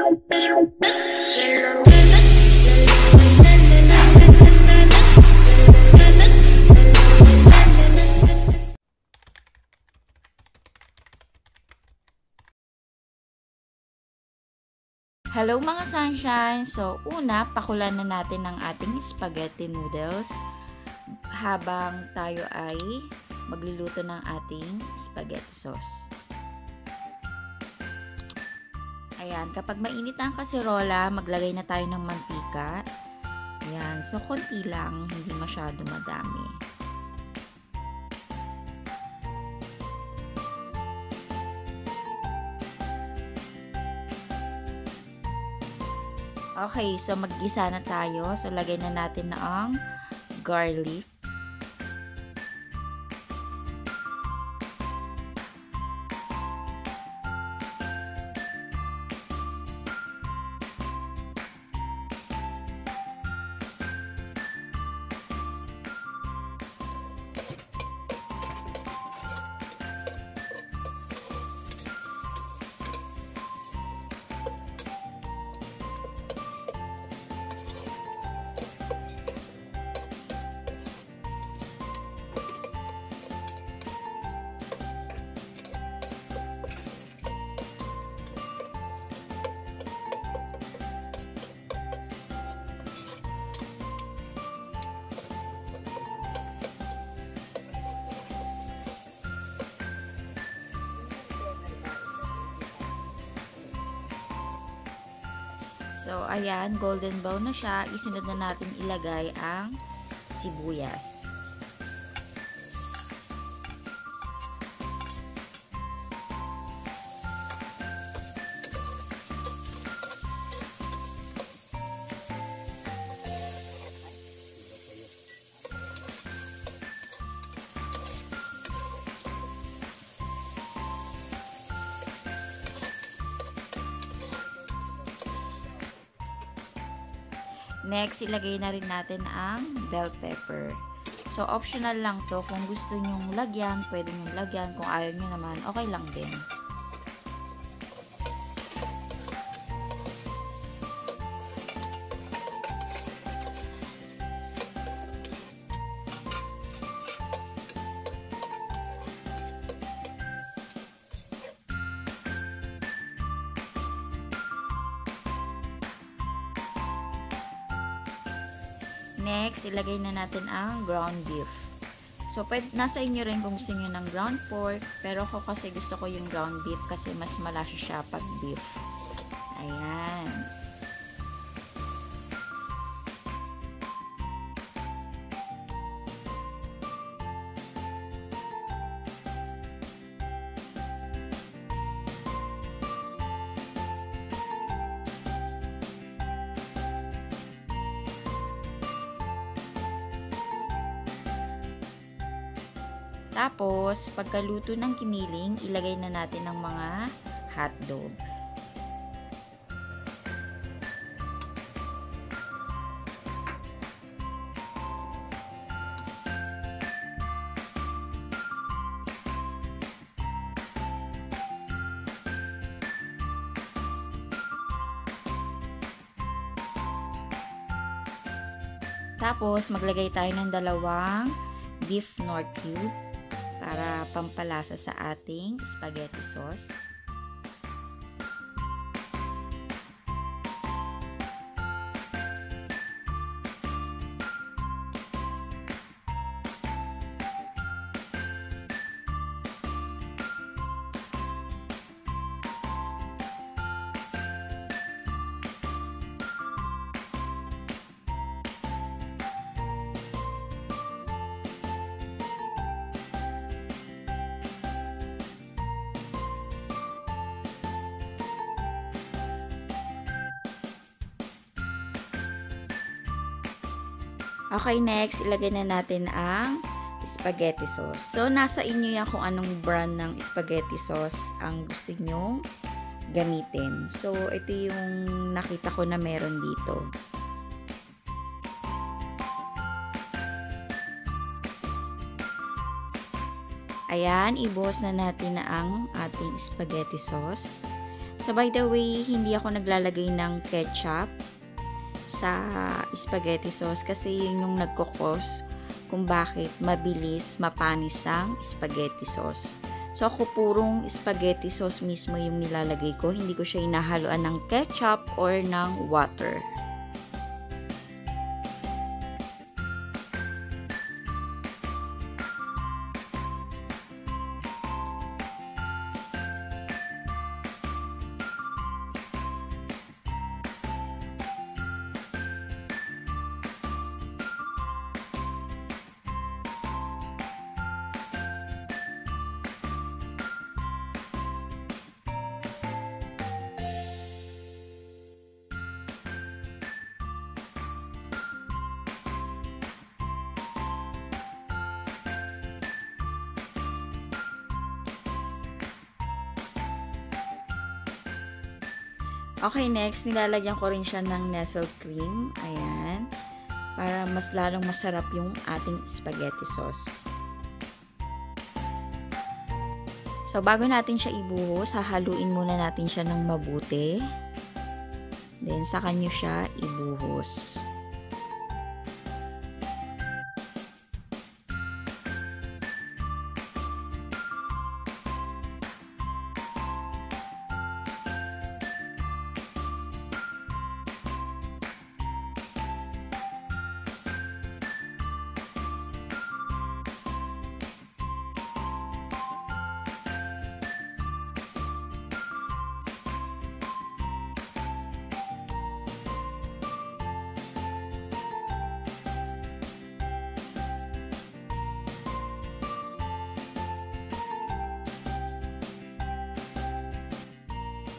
Hello mga sunshine! So, una, pakulan na natin ang ating spaghetti noodles habang tayo ay magluluto ng ating spaghetti sauce. Ayan, kapag mainit ang kaserola, maglagay na tayo ng mantika. Ayan, so konti lang, hindi masyado madami. Okay, so maggisa na tayo. So, lagay na natin na ang garlic. So, ayan, golden brown na siya. Isunod na natin ilagay ang sibuyas. Next, ilagay na rin natin ang bell pepper. So, optional lang to. Kung gusto nyong lagyan, pwede nyong lagyan. Kung ayaw nyo naman, okay lang din. Next, ilagay na natin ang ground beef. So, nasa inyo rin kung gusto nyo ng ground pork. Pero ako kasi gusto ko yung ground beef kasi mas malasa siya pag beef. Ayan. Tapos, pagkaluto ng kiniling, ilagay na natin ang mga hotdog. Tapos, maglagay tayo ng dalawang beef Knorr cube para pampalasa sa ating spaghetti sauce. Okay, next, ilagay na natin ang spaghetti sauce. So, nasa inyo yan kung anong brand ng spaghetti sauce ang gusto nyong gamitin. So, ito yung nakita ko na meron dito. Ayan, ibuhos na natin na ang ating spaghetti sauce. So by the way, hindi ako naglalagay ng ketchup sa spaghetti sauce kasi yun yung nagkukos kung bakit mabilis mapanis ang spaghetti sauce. So ako purong spaghetti sauce mismo yung nilalagay ko, hindi ko siya inahaluan ng ketchup or ng water. Okay, next, nilalagyan ko rin siya ng nestle cream. Ayan. Para mas lalong masarap yung ating spaghetti sauce. So, bago natin siya ibuhos, hahaluin muna natin siya ng mabuti. Then, saka nyo siya ibuhos.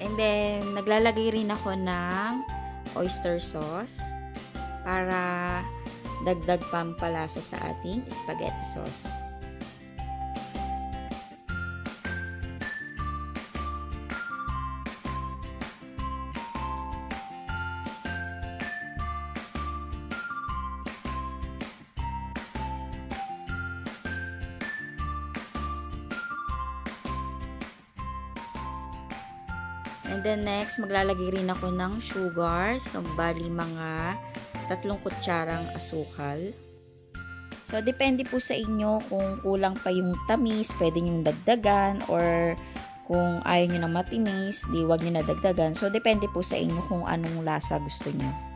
And then, naglalagay rin ako ng oyster sauce para dagdag pampalasa sa ating spaghetti sauce. And then next, maglalagay rin ako ng sugar. So, bali mga 3 kutsarang asukal. So, depende po sa inyo kung kulang pa yung tamis, pwede nyong dagdagan, or kung ayaw nyo na matimis, di wag nyo na dagdagan. So, depende po sa inyo kung anong lasa gusto nyo.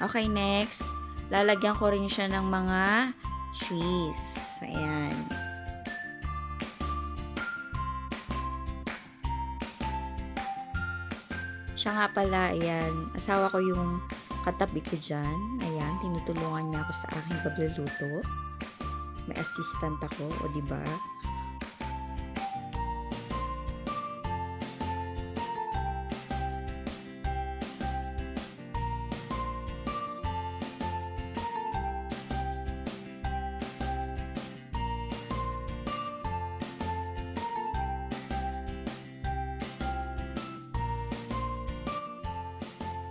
Okay, next, lalagyan ko rin siya ng mga cheese. Ayan. Siya nga pala, ayan, asawa ko yung katabi ko dyan. Ayan, tinutulungan niya ako sa aking pagluluto. May assistant ako, o diba?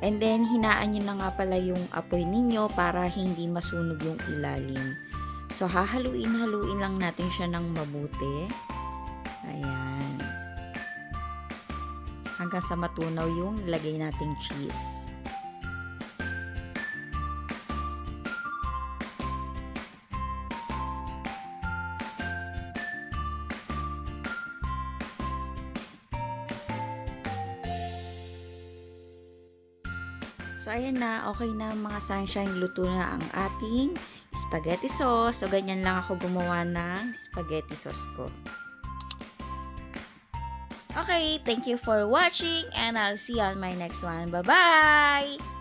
And then, hinaan nyo na nga pala yung apoy ninyo para hindi masunog yung ilalim. So, hahaluin-haluin lang natin siya ng mabuti. Ayan. Hanggang sa matunaw yung lagay nating cheese. So, ayan na. Okay na mga sunshine. Luto na ang ating spaghetti sauce. So, ganyan lang ako gumawa ng spaghetti sauce ko. Okay, thank you for watching and I'll see you on my next one. Bye-bye!